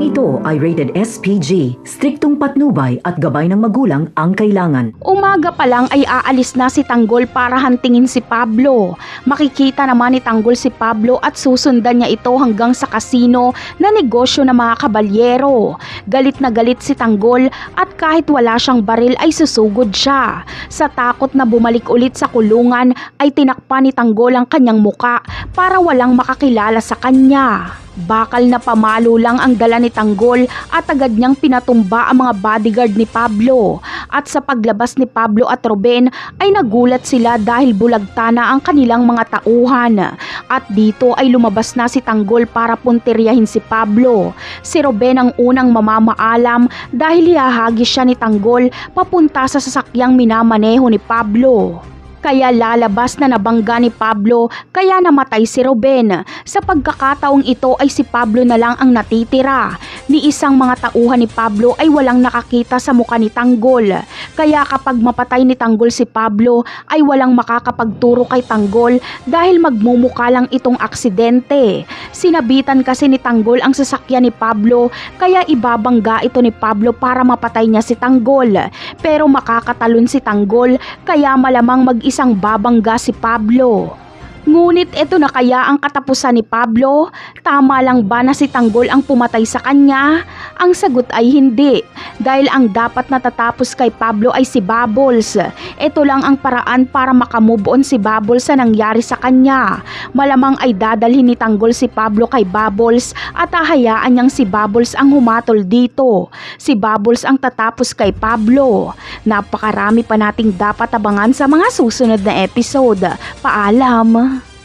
Programang ito ay rated SPG, striktong patnubay at gabay ng magulang ang kailangan. Umaga pa lang ay aalis na si Tanggol para hantingin si Pablo. Makikita naman ni Tanggol si Pablo at susundan niya ito hanggang sa kasino na negosyo ng mga kabalyero. Galit na galit si Tanggol at kahit wala siyang baril ay susugod siya. Sa takot na bumalik ulit sa kulungan ay tinakpan ni Tanggol ang kanyang muka para walang makakilala sa kanya. Bakal na pamalo lang ang dala ni Tanggol at agad niyang pinatumba ang mga bodyguard ni Pablo. At sa paglabas ni Pablo at Ruben ay nagulat sila dahil bulagta na ang kanilang mga tauhan. At dito ay lumabas na si Tanggol para puntiryahin si Pablo. Si Ruben ang unang mamamaalam dahil hihahagis siya ni Tanggol papunta sa sasakyang minamaneho ni Pablo. Kaya lalabas na nabangga ni Pablo kaya namatay si Ruben. Sa pagkakataong ito ay si Pablo na lang ang natitira. Ni isang mga tauhan ni Pablo ay walang nakakita sa mukha ni Tanggol. Kaya kapag mapatay ni Tanggol si Pablo ay walang makakapagturo kay Tanggol dahil magmumukha lang itong aksidente. Sinabitan kasi ni Tanggol ang sasakyan ni Pablo kaya ibabangga ito ni Pablo para mapatay niya si Tanggol. Pero makakatalon si Tanggol kaya malamang isang babangga si Pablo. Ngunit ito na kaya ang katapusan ni Pablo? Tama lang ba na si Tanggol ang pumatay sa kanya? Ang sagot ay hindi, dahil ang dapat natatapos kay Pablo ay si Bubbles. Ito lang ang paraan para makamove on si Bubbles sa nangyari sa kanya. Malamang ay dadalhin ni Tanggol si Pablo kay Bubbles at hahayaan niyang si Bubbles ang humatol dito. Si Bubbles ang tatapos kay Pablo. Napakarami pa nating dapat abangan sa mga susunod na episode. Paalam!